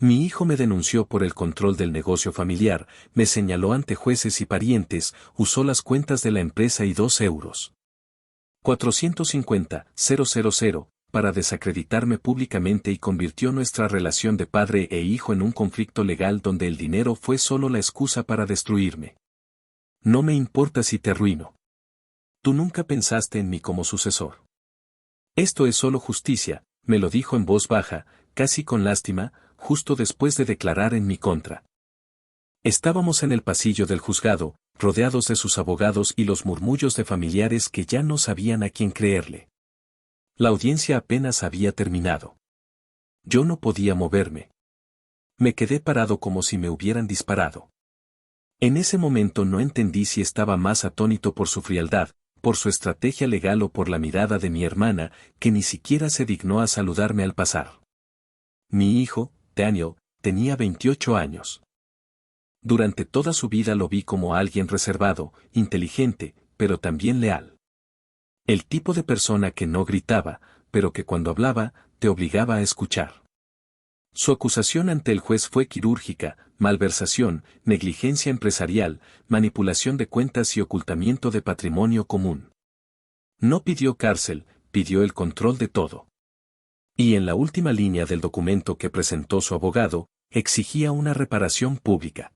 Mi hijo me denunció por el control del negocio familiar, me señaló ante jueces y parientes, usó las cuentas de la empresa y 2 euros. 450.000 para desacreditarme públicamente y convirtió nuestra relación de padre e hijo en un conflicto legal donde el dinero fue solo la excusa para destruirme. No me importa si te arruino. Tú nunca pensaste en mí como sucesor. Esto es solo justicia, me lo dijo en voz baja, casi con lástima, justo después de declarar en mi contra. Estábamos en el pasillo del juzgado, rodeados de sus abogados y los murmullos de familiares que ya no sabían a quién creerle. La audiencia apenas había terminado. Yo no podía moverme. Me quedé parado como si me hubieran disparado. En ese momento no entendí si estaba más atónito por su frialdad, por su estrategia legal o por la mirada de mi hermana, que ni siquiera se dignó a saludarme al pasar. Mi hijo, Daniel, tenía 28 años. Durante toda su vida lo vi como alguien reservado, inteligente, pero también leal. El tipo de persona que no gritaba, pero que cuando hablaba, te obligaba a escuchar. Su acusación ante el juez fue quirúrgica: malversación, negligencia empresarial, manipulación de cuentas y ocultamiento de patrimonio común. No pidió cárcel, pidió el control de todo. Y en la última línea del documento que presentó su abogado, exigía una reparación pública.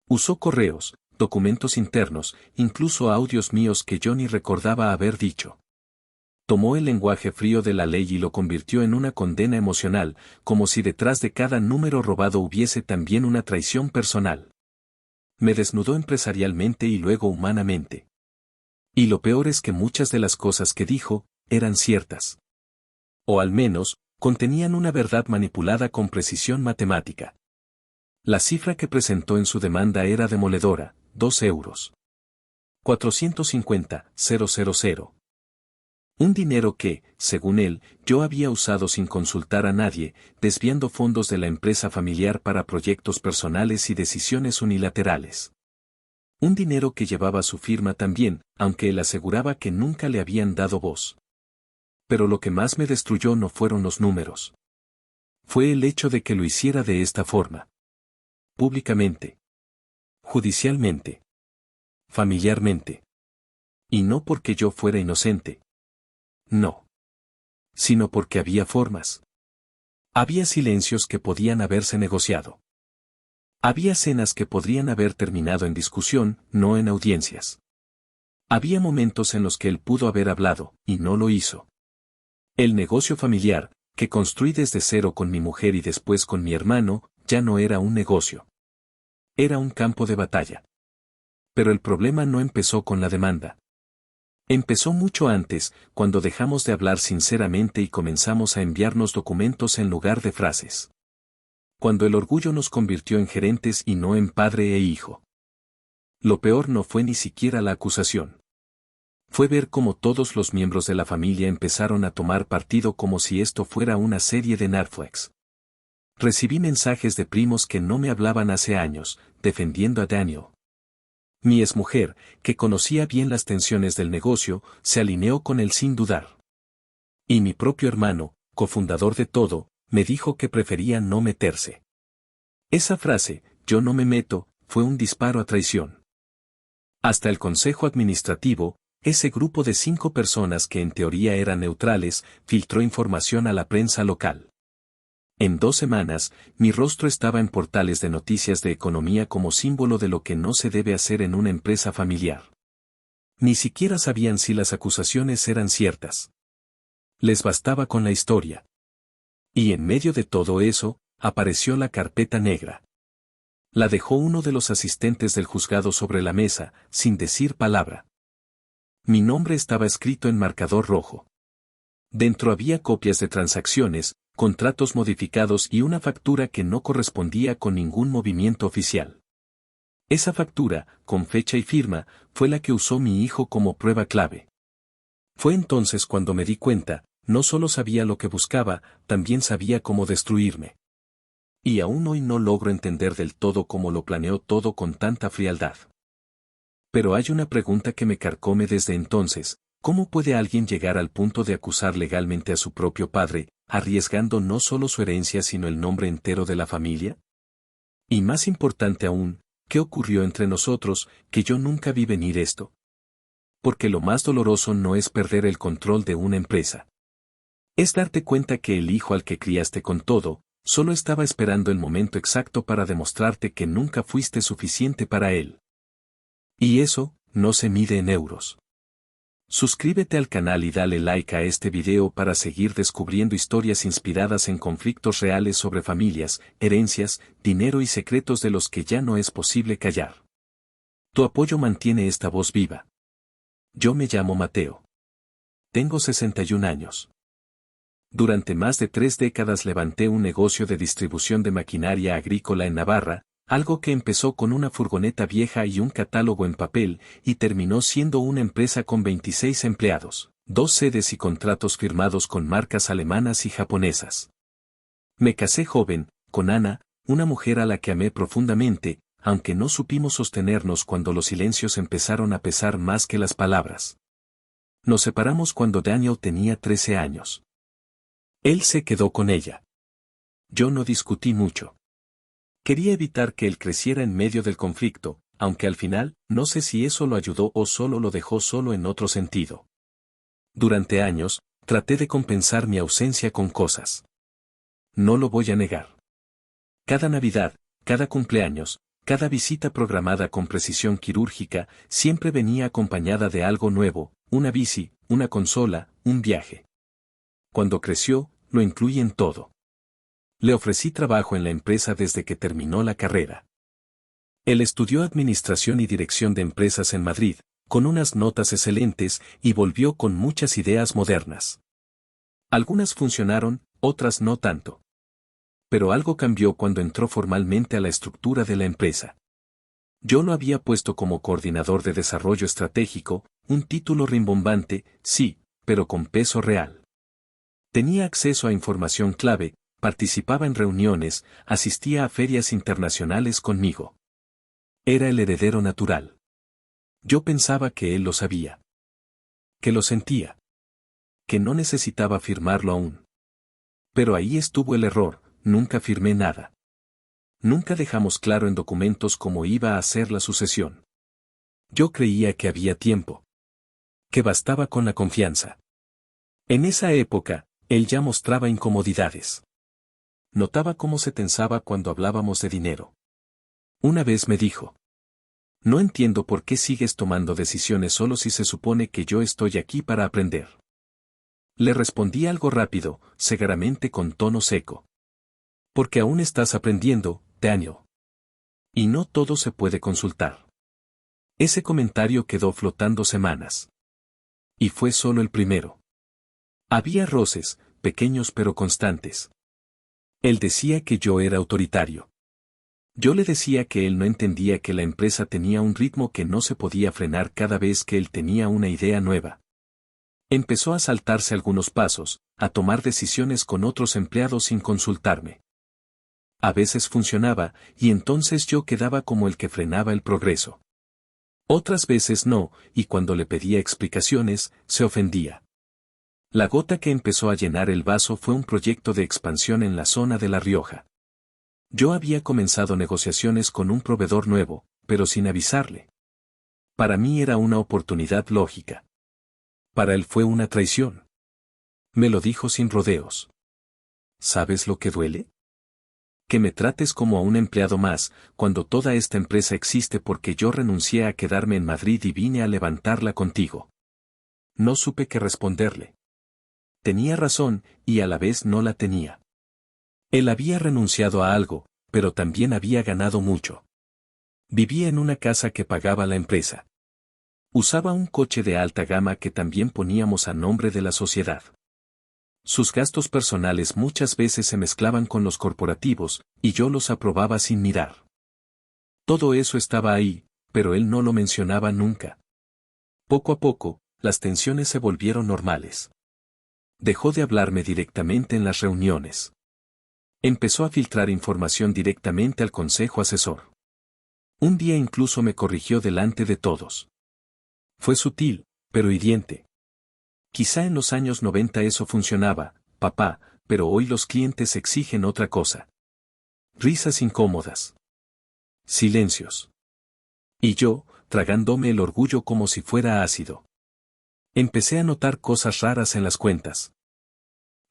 Usó correos, documentos internos, incluso audios míos que yo ni recordaba haber dicho. Tomó el lenguaje frío de la ley y lo convirtió en una condena emocional, como si detrás de cada número robado hubiese también una traición personal. Me desnudó empresarialmente y luego humanamente. Y lo peor es que muchas de las cosas que dijo, eran ciertas. O al menos, contenían una verdad manipulada con precisión matemática. La cifra que presentó en su demanda era demoledora: 2 euros. 450.000. Un dinero que, según él, yo había usado sin consultar a nadie, desviando fondos de la empresa familiar para proyectos personales y decisiones unilaterales. Un dinero que llevaba su firma también, aunque él aseguraba que nunca le habían dado voz. Pero lo que más me destruyó no fueron los números. Fue el hecho de que lo hiciera de esta forma. Públicamente. Judicialmente. Familiarmente. Y no porque yo fuera inocente. No. Sino porque había formas. Había silencios que podían haberse negociado. Había cenas que podrían haber terminado en discusión, no en audiencias. Había momentos en los que él pudo haber hablado, y no lo hizo. El negocio familiar, que construí desde cero con mi mujer y después con mi hermano, ya no era un negocio. Era un campo de batalla. Pero el problema no empezó con la demanda. Empezó mucho antes, cuando dejamos de hablar sinceramente y comenzamos a enviarnos documentos en lugar de frases. Cuando el orgullo nos convirtió en gerentes y no en padre e hijo. Lo peor no fue ni siquiera la acusación. Fue ver cómo todos los miembros de la familia empezaron a tomar partido como si esto fuera una serie de Netflix. Recibí mensajes de primos que no me hablaban hace años, defendiendo a Daniel. Mi exmujer, que conocía bien las tensiones del negocio, se alineó con él sin dudar. Y mi propio hermano, cofundador de todo, me dijo que prefería no meterse. Esa frase, yo no me meto, fue un disparo a traición. Hasta el consejo administrativo, ese grupo de 5 personas que en teoría eran neutrales, filtró información a la prensa local. En 2 semanas, mi rostro estaba en portales de noticias de economía como símbolo de lo que no se debe hacer en una empresa familiar. Ni siquiera sabían si las acusaciones eran ciertas. Les bastaba con la historia. Y en medio de todo eso, apareció la carpeta negra. La dejó uno de los asistentes del juzgado sobre la mesa, sin decir palabra. Mi nombre estaba escrito en marcador rojo. Dentro había copias de transacciones, contratos modificados y una factura que no correspondía con ningún movimiento oficial. Esa factura, con fecha y firma, fue la que usó mi hijo como prueba clave. Fue entonces cuando me di cuenta, no solo sabía lo que buscaba, también sabía cómo destruirme. Y aún hoy no logro entender del todo cómo lo planeó todo con tanta frialdad. Pero hay una pregunta que me carcome desde entonces: ¿Cómo puede alguien llegar al punto de acusar legalmente a su propio padre, arriesgando no solo su herencia sino el nombre entero de la familia? Y más importante aún, ¿qué ocurrió entre nosotros, que yo nunca vi venir esto? Porque lo más doloroso no es perder el control de una empresa. Es darte cuenta que el hijo al que criaste con todo, solo estaba esperando el momento exacto para demostrarte que nunca fuiste suficiente para él. Y eso, no se mide en euros. Suscríbete al canal y dale like a este video para seguir descubriendo historias inspiradas en conflictos reales sobre familias, herencias, dinero y secretos de los que ya no es posible callar. Tu apoyo mantiene esta voz viva. Yo me llamo Mateo. Tengo 61 años. Durante más de 3 décadas levanté un negocio de distribución de maquinaria agrícola en Navarra, algo que empezó con una furgoneta vieja y un catálogo en papel, y terminó siendo una empresa con 26 empleados, 2 sedes y contratos firmados con marcas alemanas y japonesas. Me casé joven, con Ana, una mujer a la que amé profundamente, aunque no supimos sostenernos cuando los silencios empezaron a pesar más que las palabras. Nos separamos cuando Daniel tenía 13 años. Él se quedó con ella. Yo no discutí mucho. Quería evitar que él creciera en medio del conflicto, aunque al final, no sé si eso lo ayudó o solo lo dejó solo en otro sentido. Durante años, traté de compensar mi ausencia con cosas. No lo voy a negar. Cada Navidad, cada cumpleaños, cada visita programada con precisión quirúrgica, siempre venía acompañada de algo nuevo, una bici, una consola, un viaje. Cuando creció, lo incluí en todo. Le ofrecí trabajo en la empresa desde que terminó la carrera. Él estudió Administración y Dirección de Empresas en Madrid, con unas notas excelentes, y volvió con muchas ideas modernas. Algunas funcionaron, otras no tanto. Pero algo cambió cuando entró formalmente a la estructura de la empresa. Yo lo había puesto como coordinador de desarrollo estratégico, un título rimbombante, sí, pero con peso real. Tenía acceso a información clave, participaba en reuniones, asistía a ferias internacionales conmigo. Era el heredero natural. Yo pensaba que él lo sabía. Que lo sentía. Que no necesitaba firmarlo aún. Pero ahí estuvo el error, nunca firmé nada. Nunca dejamos claro en documentos cómo iba a ser la sucesión. Yo creía que había tiempo. Que bastaba con la confianza. En esa época, él ya mostraba incomodidades. Notaba cómo se tensaba cuando hablábamos de dinero. Una vez me dijo: no entiendo por qué sigues tomando decisiones solo si se supone que yo estoy aquí para aprender. Le respondí algo rápido, segaramente con tono seco. Porque aún estás aprendiendo, Daniel. Y no todo se puede consultar. Ese comentario quedó flotando semanas. Y fue solo el primero. Había roces, pequeños pero constantes. Él decía que yo era autoritario. Yo le decía que él no entendía que la empresa tenía un ritmo que no se podía frenar cada vez que él tenía una idea nueva. Empezó a saltarse algunos pasos, a tomar decisiones con otros empleados sin consultarme. A veces funcionaba, y entonces yo quedaba como el que frenaba el progreso. Otras veces no, y cuando le pedía explicaciones, se ofendía. La gota que empezó a llenar el vaso fue un proyecto de expansión en la zona de La Rioja. Yo había comenzado negociaciones con un proveedor nuevo, pero sin avisarle. Para mí era una oportunidad lógica. Para él fue una traición. Me lo dijo sin rodeos. ¿Sabes lo que duele? Que me trates como a un empleado más, cuando toda esta empresa existe porque yo renuncié a quedarme en Madrid y vine a levantarla contigo. No supe qué responderle. Tenía razón, y a la vez no la tenía. Él había renunciado a algo, pero también había ganado mucho. Vivía en una casa que pagaba la empresa. Usaba un coche de alta gama que también poníamos a nombre de la sociedad. Sus gastos personales muchas veces se mezclaban con los corporativos, y yo los aprobaba sin mirar. Todo eso estaba ahí, pero él no lo mencionaba nunca. Poco a poco, las tensiones se volvieron normales. Dejó de hablarme directamente en las reuniones. Empezó a filtrar información directamente al consejo asesor. Un día incluso me corrigió delante de todos. Fue sutil, pero hiriente. Quizá en los años 90 eso funcionaba, papá, pero hoy los clientes exigen otra cosa. Risas incómodas. Silencios. Y yo, tragándome el orgullo como si fuera ácido. Empecé a notar cosas raras en las cuentas.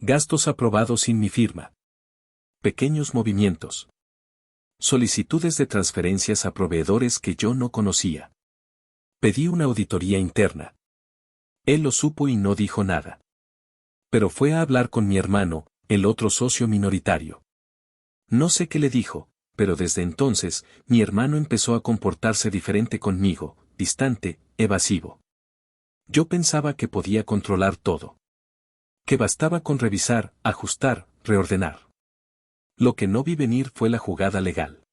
Gastos aprobados sin mi firma. Pequeños movimientos. Solicitudes de transferencias a proveedores que yo no conocía. Pedí una auditoría interna. Él lo supo y no dijo nada. Pero fue a hablar con mi hermano, el otro socio minoritario. No sé qué le dijo, pero desde entonces, mi hermano empezó a comportarse diferente conmigo, distante, evasivo. Yo pensaba que podía controlar todo. Que bastaba con revisar, ajustar, reordenar. Lo que no vi venir fue la jugada legal.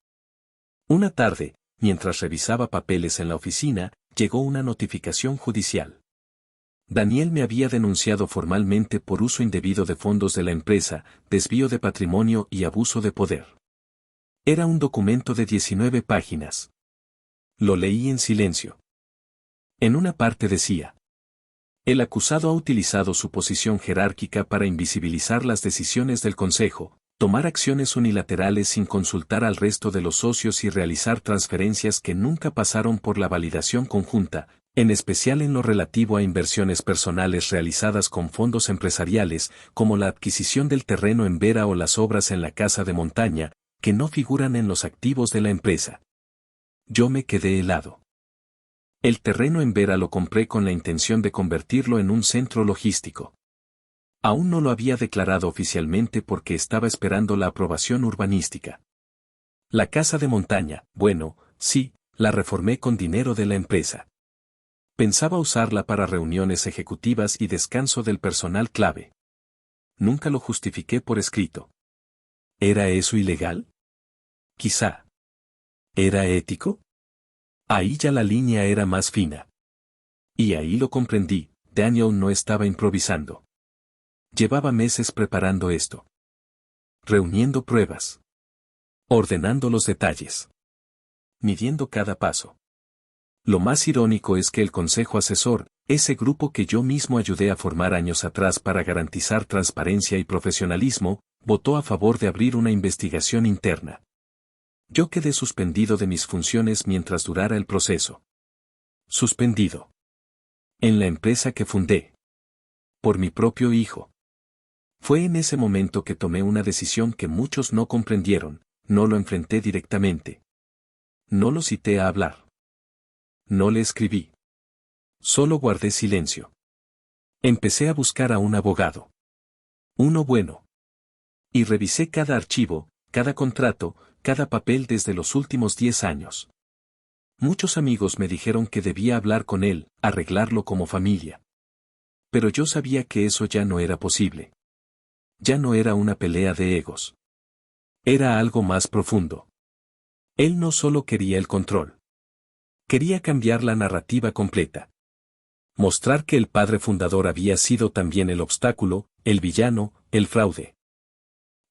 Una tarde, mientras revisaba papeles en la oficina, llegó una notificación judicial. Daniel me había denunciado formalmente por uso indebido de fondos de la empresa, desvío de patrimonio y abuso de poder. Era un documento de 19 páginas. Lo leí en silencio. En una parte decía: el acusado ha utilizado su posición jerárquica para invisibilizar las decisiones del Consejo, tomar acciones unilaterales sin consultar al resto de los socios y realizar transferencias que nunca pasaron por la validación conjunta, en especial en lo relativo a inversiones personales realizadas con fondos empresariales, como la adquisición del terreno en Vera o las obras en la casa de montaña, que no figuran en los activos de la empresa. Yo me quedé helado. El terreno en Vera lo compré con la intención de convertirlo en un centro logístico. Aún no lo había declarado oficialmente porque estaba esperando la aprobación urbanística. La casa de montaña, bueno, sí, la reformé con dinero de la empresa. Pensaba usarla para reuniones ejecutivas y descanso del personal clave. Nunca lo justifiqué por escrito. ¿Era eso ilegal? Quizá. ¿Era ético? Ahí ya la línea era más fina. Y ahí lo comprendí, Daniel no estaba improvisando. Llevaba meses preparando esto. Reuniendo pruebas. Ordenando los detalles. Midiendo cada paso. Lo más irónico es que el Consejo Asesor, ese grupo que yo mismo ayudé a formar años atrás para garantizar transparencia y profesionalismo, votó a favor de abrir una investigación interna. Yo quedé suspendido de mis funciones mientras durara el proceso. Suspendido. En la empresa que fundé. Por mi propio hijo. Fue en ese momento que tomé una decisión que muchos no comprendieron, no lo enfrenté directamente. No lo cité a hablar. No le escribí. Solo guardé silencio. Empecé a buscar a un abogado. Uno bueno. Y revisé cada archivo, cada contrato, cada papel desde los últimos 10 años. Muchos amigos me dijeron que debía hablar con él, arreglarlo como familia. Pero yo sabía que eso ya no era posible. Ya no era una pelea de egos. Era algo más profundo. Él no solo quería el control. Quería cambiar la narrativa completa. Mostrar que el padre fundador había sido también el obstáculo, el villano, el fraude.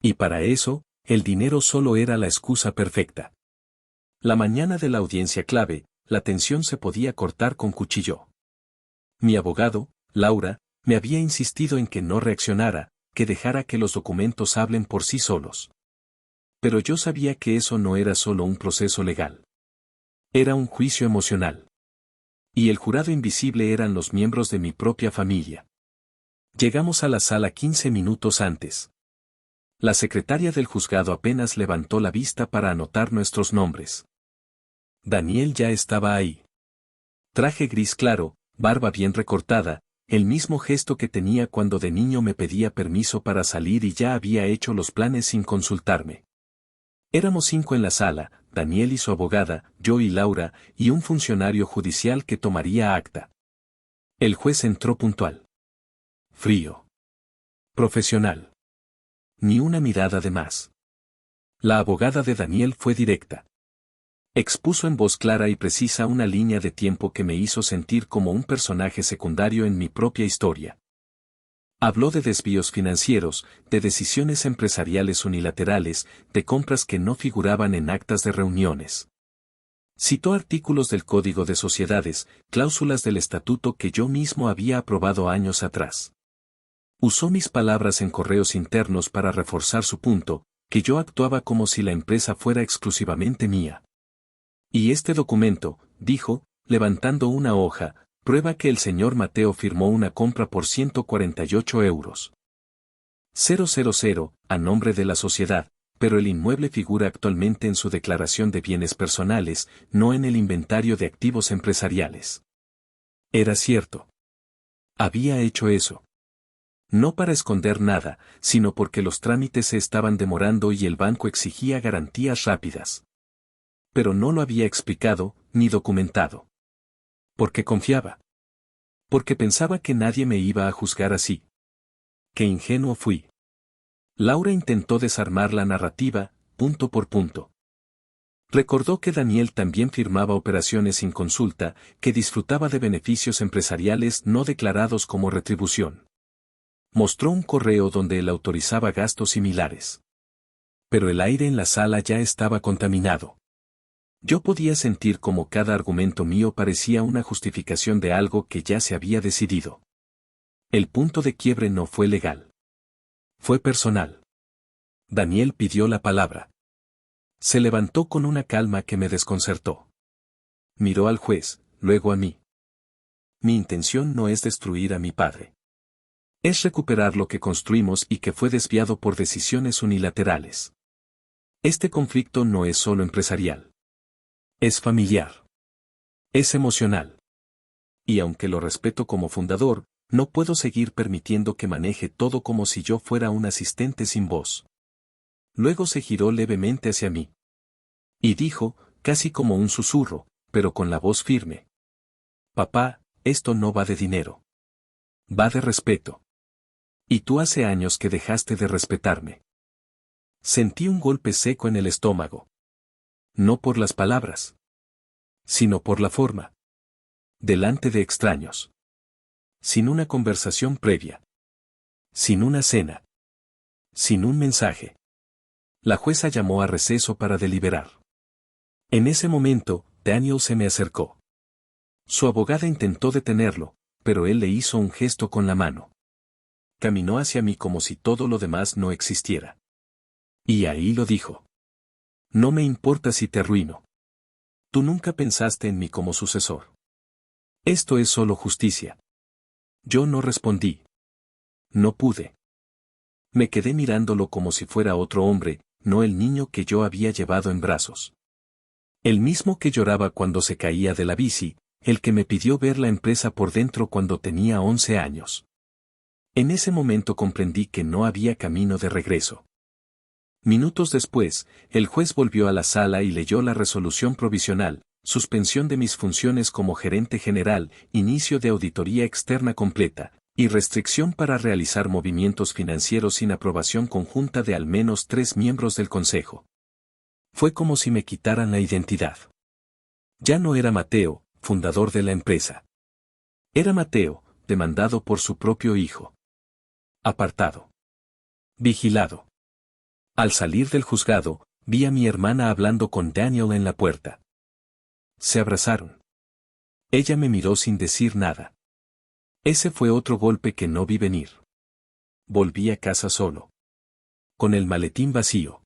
Y para eso, el dinero solo era la excusa perfecta. La mañana de la audiencia clave, la tensión se podía cortar con cuchillo. Mi abogado, Laura, me había insistido en que no reaccionara, que dejara que los documentos hablen por sí solos. Pero yo sabía que eso no era solo un proceso legal. Era un juicio emocional. Y el jurado invisible eran los miembros de mi propia familia. Llegamos a la sala 15 minutos antes. La secretaria del juzgado apenas levantó la vista para anotar nuestros nombres. Daniel ya estaba ahí. Traje gris claro, barba bien recortada, el mismo gesto que tenía cuando de niño me pedía permiso para salir y ya había hecho los planes sin consultarme. Éramos 5 en la sala, Daniel y su abogada, yo y Laura, y un funcionario judicial que tomaría acta. El juez entró puntual. Frío. Profesional. Ni una mirada de más. La abogada de Daniel fue directa. Expuso en voz clara y precisa una línea de tiempo que me hizo sentir como un personaje secundario en mi propia historia. Habló de desvíos financieros, de decisiones empresariales unilaterales, de compras que no figuraban en actas de reuniones. Citó artículos del Código de Sociedades, cláusulas del estatuto que yo mismo había aprobado años atrás. Usó mis palabras en correos internos para reforzar su punto, que yo actuaba como si la empresa fuera exclusivamente mía. Y este documento, dijo, levantando una hoja, prueba que el señor Mateo firmó una compra por 148 euros. 000, a nombre de la sociedad, pero el inmueble figura actualmente en su declaración de bienes personales, no en el inventario de activos empresariales. Era cierto. Había hecho eso. No para esconder nada, sino porque los trámites se estaban demorando y el banco exigía garantías rápidas. Pero no lo había explicado, ni documentado. Porque confiaba. Porque pensaba que nadie me iba a juzgar así. Qué ingenuo fui. Laura intentó desarmar la narrativa, punto por punto. Recordó que Daniel también firmaba operaciones sin consulta, que disfrutaba de beneficios empresariales no declarados como retribución. Mostró un correo donde él autorizaba gastos similares. Pero el aire en la sala ya estaba contaminado. Yo podía sentir como cada argumento mío parecía una justificación de algo que ya se había decidido. El punto de quiebre no fue legal. Fue personal. Daniel pidió la palabra. Se levantó con una calma que me desconcertó. Miró al juez, luego a mí. Mi intención no es destruir a mi padre. Es recuperar lo que construimos y que fue desviado por decisiones unilaterales. Este conflicto no es solo empresarial. Es familiar. Es emocional. Y aunque lo respeto como fundador, no puedo seguir permitiendo que maneje todo como si yo fuera un asistente sin voz. Luego se giró levemente hacia mí. Y dijo, casi como un susurro, pero con la voz firme. Papá, esto no va de dinero. Va de respeto. Y tú hace años que dejaste de respetarme. Sentí un golpe seco en el estómago. No por las palabras, sino por la forma. Delante de extraños. Sin una conversación previa. Sin una cena. Sin un mensaje. La jueza llamó a receso para deliberar. En ese momento, Daniel se me acercó. Su abogada intentó detenerlo, pero él le hizo un gesto con la mano. Caminó hacia mí como si todo lo demás no existiera. Y ahí lo dijo. No me importa si te arruino. Tú nunca pensaste en mí como sucesor. Esto es solo justicia. Yo no respondí. No pude. Me quedé mirándolo como si fuera otro hombre, no el niño que yo había llevado en brazos. El mismo que lloraba cuando se caía de la bici, el que me pidió ver la empresa por dentro cuando tenía 11 años. En ese momento comprendí que no había camino de regreso. Minutos después, el juez volvió a la sala y leyó la resolución provisional, suspensión de mis funciones como gerente general, inicio de auditoría externa completa, y restricción para realizar movimientos financieros sin aprobación conjunta de al menos 3 miembros del consejo. Fue como si me quitaran la identidad. Ya no era Mateo, fundador de la empresa. Era Mateo, demandado por su propio hijo. Apartado. Vigilado. Al salir del juzgado, vi a mi hermana hablando con Daniel en la puerta. Se abrazaron. Ella me miró sin decir nada. Ese fue otro golpe que no vi venir. Volví a casa solo. Con el maletín vacío.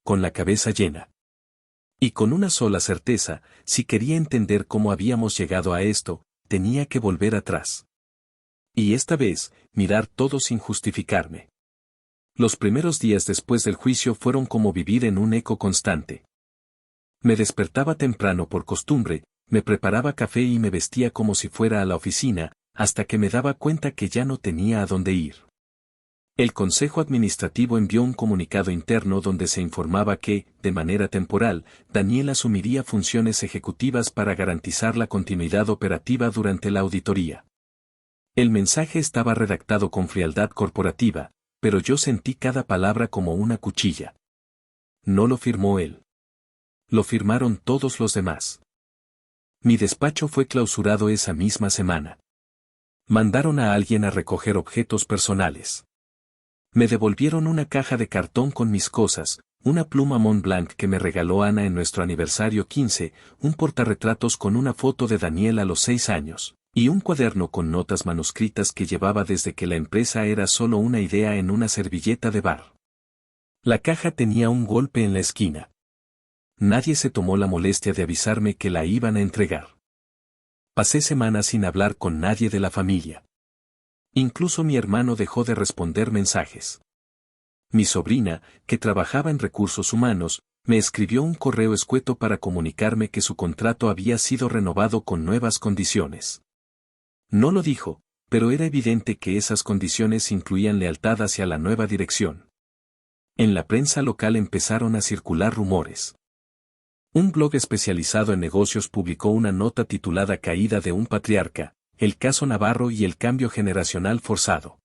Con la cabeza llena. Y con una sola certeza, si quería entender cómo habíamos llegado a esto, tenía que volver atrás. Y esta vez, mirar todo sin justificarme. Los primeros días después del juicio fueron como vivir en un eco constante. Me despertaba temprano por costumbre, me preparaba café y me vestía como si fuera a la oficina, hasta que me daba cuenta que ya no tenía a dónde ir. El Consejo Administrativo envió un comunicado interno donde se informaba que, de manera temporal, Daniel asumiría funciones ejecutivas para garantizar la continuidad operativa durante la auditoría. El mensaje estaba redactado con frialdad corporativa, pero yo sentí cada palabra como una cuchilla. No lo firmó él. Lo firmaron todos los demás. Mi despacho fue clausurado esa misma semana. Mandaron a alguien a recoger objetos personales. Me devolvieron una caja de cartón con mis cosas, una pluma Montblanc que me regaló Ana en nuestro aniversario 15, un portarretratos con una foto de Daniel a los 6 años, y un cuaderno con notas manuscritas que llevaba desde que la empresa era solo una idea en una servilleta de bar. La caja tenía un golpe en la esquina. Nadie se tomó la molestia de avisarme que la iban a entregar. Pasé semanas sin hablar con nadie de la familia. Incluso mi hermano dejó de responder mensajes. Mi sobrina, que trabajaba en recursos humanos, me escribió un correo escueto para comunicarme que su contrato había sido renovado con nuevas condiciones. No lo dijo, pero era evidente que esas condiciones incluían lealtad hacia la nueva dirección. En la prensa local empezaron a circular rumores. Un blog especializado en negocios publicó una nota titulada Caída de un patriarca, el caso Navarro y el cambio generacional forzado.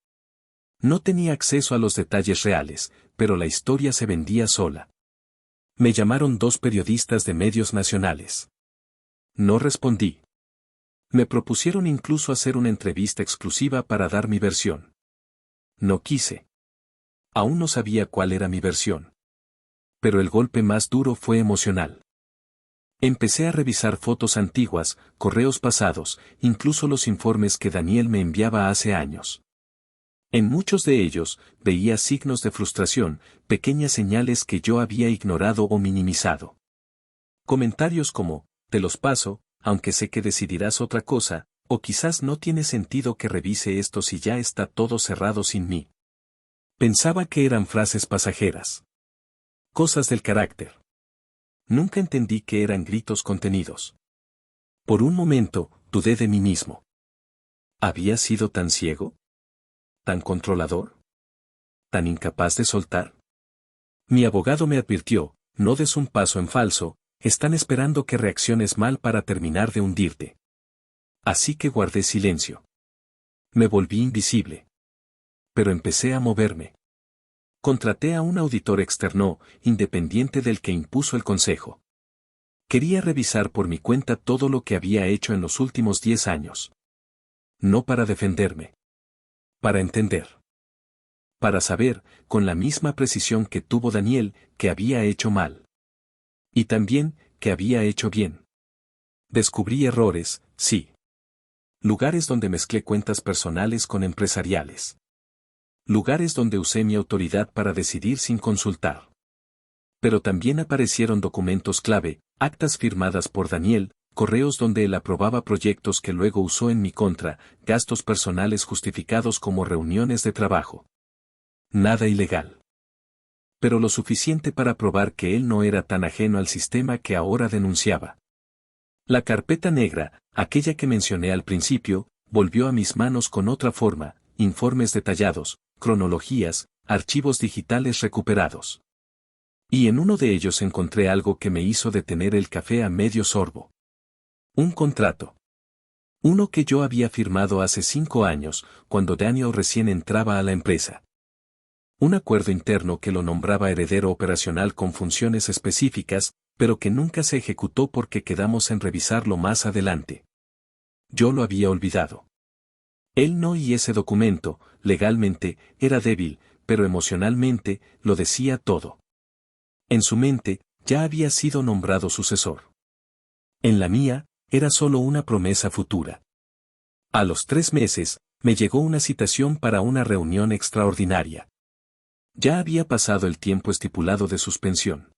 No tenía acceso a los detalles reales, pero la historia se vendía sola. Me llamaron 2 periodistas de medios nacionales. No respondí. Me propusieron incluso hacer una entrevista exclusiva para dar mi versión. No quise. Aún no sabía cuál era mi versión. Pero el golpe más duro fue emocional. Empecé a revisar fotos antiguas, correos pasados, incluso los informes que Daniel me enviaba hace años. En muchos de ellos, veía signos de frustración, pequeñas señales que yo había ignorado o minimizado. Comentarios como, te los paso, aunque sé que decidirás otra cosa, o quizás no tiene sentido que revise esto si ya está todo cerrado sin mí. Pensaba que eran frases pasajeras. Cosas del carácter. Nunca entendí que eran gritos contenidos. Por un momento, dudé de mí mismo. ¿Había sido tan ciego? ¿Tan controlador? ¿Tan incapaz de soltar? Mi abogado me advirtió, no des un paso en falso, están esperando que reacciones mal para terminar de hundirte. Así que guardé silencio. Me volví invisible. Pero empecé a moverme. Contraté a un auditor externo, independiente del que impuso el consejo. Quería revisar por mi cuenta todo lo que había hecho en los últimos 10 años. No para defenderme. Para entender. Para saber, con la misma precisión que tuvo Daniel, que había hecho mal. Y también, que había hecho bien. Descubrí errores, sí. Lugares donde mezclé cuentas personales con empresariales. Lugares donde usé mi autoridad para decidir sin consultar. Pero también aparecieron documentos clave, actas firmadas por Daniel, correos donde él aprobaba proyectos que luego usó en mi contra, gastos personales justificados como reuniones de trabajo. Nada ilegal. Pero lo suficiente para probar que él no era tan ajeno al sistema que ahora denunciaba. La carpeta negra, aquella que mencioné al principio, volvió a mis manos con otra forma, informes detallados, cronologías, archivos digitales recuperados. Y en uno de ellos encontré algo que me hizo detener el café a medio sorbo. Un contrato. Uno que yo había firmado hace 5 años, cuando Daniel recién entraba a la empresa. Un acuerdo interno que lo nombraba heredero operacional con funciones específicas, pero que nunca se ejecutó porque quedamos en revisarlo más adelante. Yo lo había olvidado. Él no, y ese documento, legalmente, era débil, pero emocionalmente, lo decía todo. En su mente, ya había sido nombrado sucesor. En la mía, era solo una promesa futura. A los 3 meses, me llegó una citación para una reunión extraordinaria. Ya había pasado el tiempo estipulado de suspensión.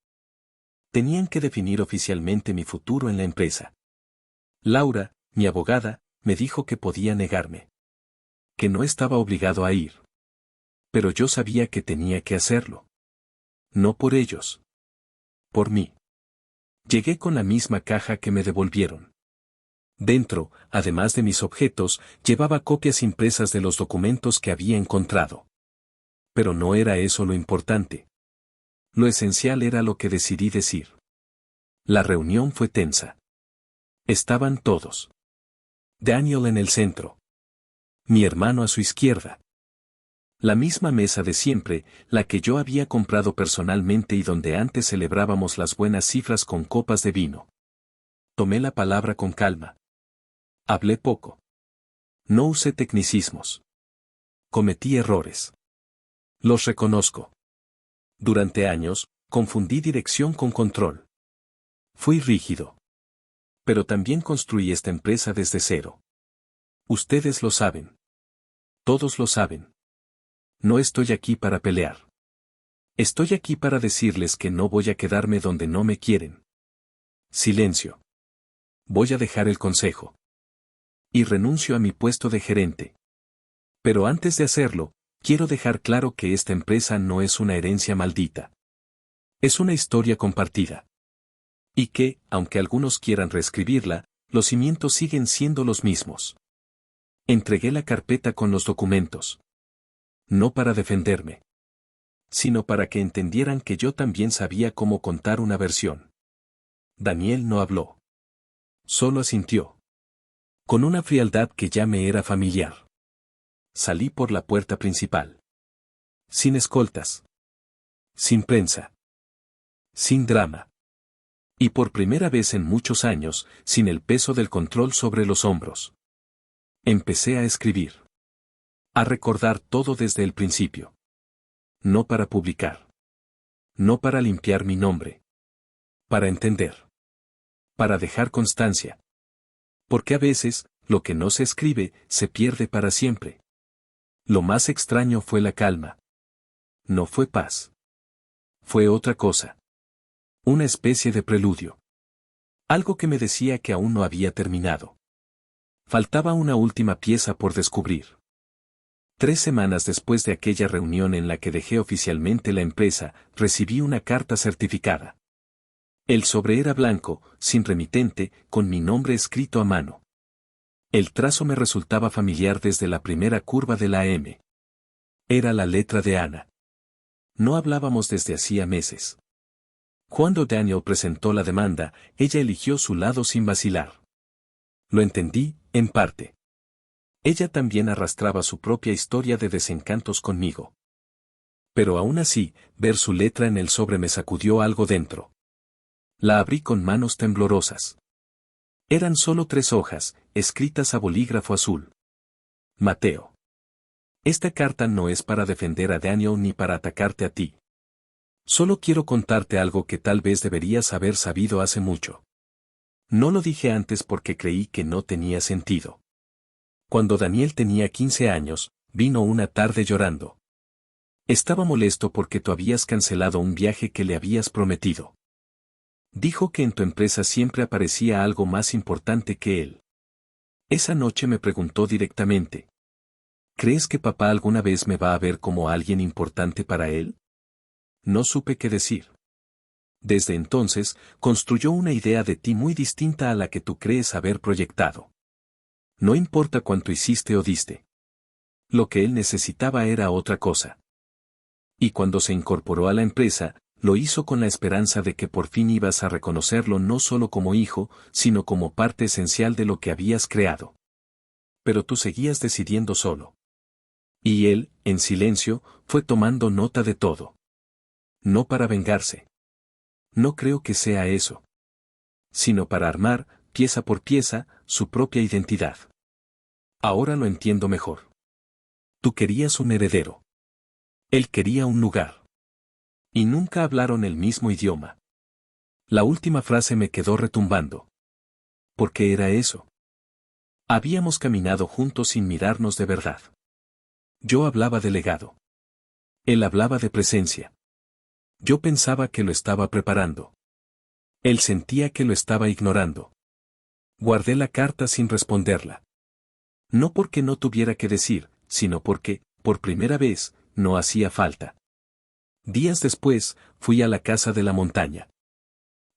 Tenían que definir oficialmente mi futuro en la empresa. Laura, mi abogada, me dijo que podía negarme. Que no estaba obligado a ir. Pero yo sabía que tenía que hacerlo. No por ellos. Por mí. Llegué con la misma caja que me devolvieron. Dentro, además de mis objetos, llevaba copias impresas de los documentos que había encontrado. Pero no era eso lo importante. Lo esencial era lo que decidí decir. La reunión fue tensa. Estaban todos. Daniel en el centro. Mi hermano a su izquierda. La misma mesa de siempre, la que yo había comprado personalmente y donde antes celebrábamos las buenas cifras con copas de vino. Tomé la palabra con calma. Hablé poco. No usé tecnicismos. Cometí errores. Los reconozco. Durante años, Confundí dirección con control. Fui rígido. Pero también construí esta empresa desde cero. Ustedes lo saben. Todos lo saben. No estoy aquí para pelear. Estoy aquí para decirles que no voy a quedarme donde no me quieren. Silencio. Voy a dejar el consejo. Y renuncio a mi puesto de gerente. Pero antes de hacerlo, quiero dejar claro que esta empresa no es una herencia maldita. Es una historia compartida. Y que, aunque algunos quieran reescribirla, los cimientos siguen siendo los mismos. Entregué la carpeta con los documentos. No para defenderme, sino para que entendieran que yo también sabía cómo contar una versión. Daniel no habló. Solo asintió. Con una frialdad que ya me era familiar. Salí por la puerta principal. Sin escoltas. Sin prensa. Sin drama. Y por primera vez en muchos años, sin el peso del control sobre los hombros. Empecé a escribir. A recordar todo desde el principio. No para publicar. No para limpiar mi nombre. Para entender. Para dejar constancia. Porque a veces, lo que no se escribe, se pierde para siempre. Lo más extraño fue la calma. No fue paz. Fue otra cosa. Una especie de preludio. Algo que me decía que aún no había terminado. Faltaba una última pieza por descubrir. 3 semanas después de aquella reunión en la que dejé oficialmente la empresa, recibí una carta certificada. El sobre era blanco, sin remitente, con mi nombre escrito a mano. El trazo me resultaba familiar desde la primera curva de la M. Era la letra de Ana. No hablábamos desde hacía meses. Cuando Daniel presentó la demanda, ella eligió su lado sin vacilar. Lo entendí, en parte. Ella también arrastraba su propia historia de desencantos conmigo. Pero aún así, ver su letra en el sobre me sacudió algo dentro. La abrí con manos temblorosas. Eran solo 3 hojas, escritas a bolígrafo azul. Mateo. Esta carta no es para defender a Daniel ni para atacarte a ti. Solo quiero contarte algo que tal vez deberías haber sabido hace mucho. No lo dije antes porque creí que no tenía sentido. Cuando Daniel tenía 15 años, vino una tarde llorando. Estaba molesto porque tú habías cancelado un viaje que le habías prometido. Dijo que en tu empresa siempre aparecía algo más importante que él. Esa noche me preguntó directamente. ¿Crees que papá alguna vez me va a ver como alguien importante para él? No supe qué decir. Desde entonces, construyó una idea de ti muy distinta a la que tú crees haber proyectado. No importa cuánto hiciste o diste. Lo que él necesitaba era otra cosa. Y cuando se incorporó a la empresa, lo hizo con la esperanza de que por fin ibas a reconocerlo no solo como hijo, sino como parte esencial de lo que habías creado. Pero tú seguías decidiendo solo. Y él, en silencio, fue tomando nota de todo. No para vengarse. No creo que sea eso. Sino para armar, pieza por pieza, su propia identidad. Ahora lo entiendo mejor. Tú querías un heredero. Él quería un lugar. Y nunca hablaron el mismo idioma. La última frase me quedó retumbando. ¿Por qué era eso? Habíamos caminado juntos sin mirarnos de verdad. Yo hablaba de legado. Él hablaba de presencia. Yo pensaba que lo estaba preparando. Él sentía que lo estaba ignorando. Guardé la carta sin responderla. No porque no tuviera que decir, sino porque, por primera vez, no hacía falta. Días después, fui a la casa de la montaña.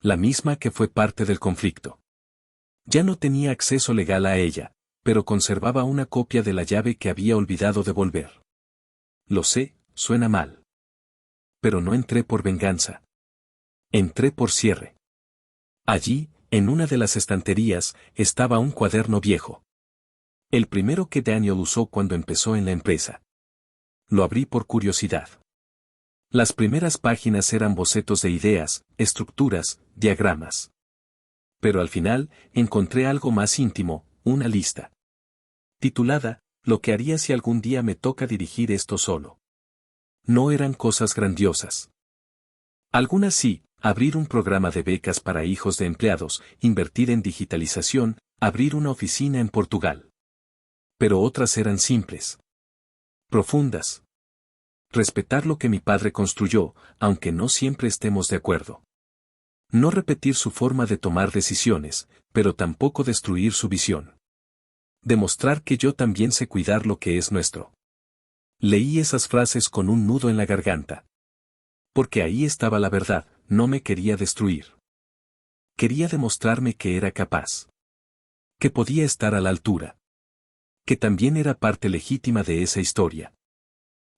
La misma que fue parte del conflicto. Ya no tenía acceso legal a ella, pero conservaba una copia de la llave que había olvidado devolver. Lo sé, suena mal. Pero no entré por venganza. Entré por cierre. Allí, en una de las estanterías, estaba un cuaderno viejo. El primero que Daniel usó cuando empezó en la empresa. Lo abrí por curiosidad. Las primeras páginas eran bocetos de ideas, estructuras, diagramas. Pero al final, encontré algo más íntimo, una lista. Titulada, Lo que haría si algún día me toca dirigir esto solo. No eran cosas grandiosas. Algunas sí, abrir un programa de becas para hijos de empleados, invertir en digitalización, abrir una oficina en Portugal. Pero otras eran simples. Profundas. Respetar lo que mi padre construyó, aunque no siempre estemos de acuerdo. No repetir su forma de tomar decisiones, pero tampoco destruir su visión. Demostrar que yo también sé cuidar lo que es nuestro. Leí esas frases con un nudo en la garganta. Porque ahí estaba la verdad, no me quería destruir. Quería demostrarme que era capaz. Que podía estar a la altura. Que también era parte legítima de esa historia.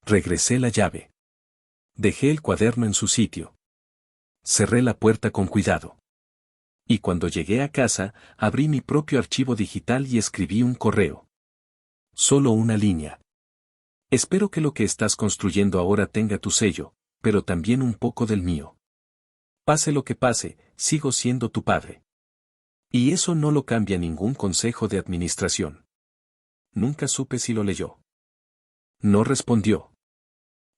Regresé la llave. Dejé el cuaderno en su sitio. Cerré la puerta con cuidado. Y cuando llegué a casa, abrí mi propio archivo digital y escribí un correo. Solo una línea. Espero que lo que estás construyendo ahora tenga tu sello, pero también un poco del mío. Pase lo que pase, sigo siendo tu padre. Y eso no lo cambia ningún consejo de administración. Nunca supe si lo leyó. No respondió.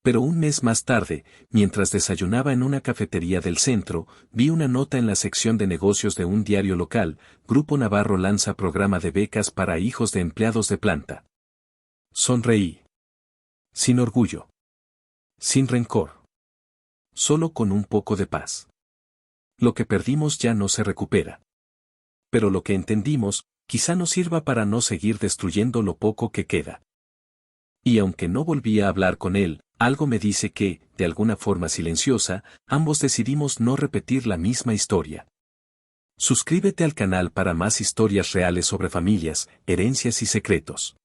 Pero un mes más tarde, mientras desayunaba en una cafetería del centro, vi una nota en la sección de negocios de un diario local: Grupo Navarro lanza programa de becas para hijos de empleados de planta. Sonreí. Sin orgullo. Sin rencor. Solo con un poco de paz. Lo que perdimos ya no se recupera. Pero lo que entendimos, quizá nos sirva para no seguir destruyendo lo poco que queda. Y aunque no volví a hablar con él, algo me dice que, de alguna forma silenciosa, ambos decidimos no repetir la misma historia. Suscríbete al canal para más historias reales sobre familias, herencias y secretos.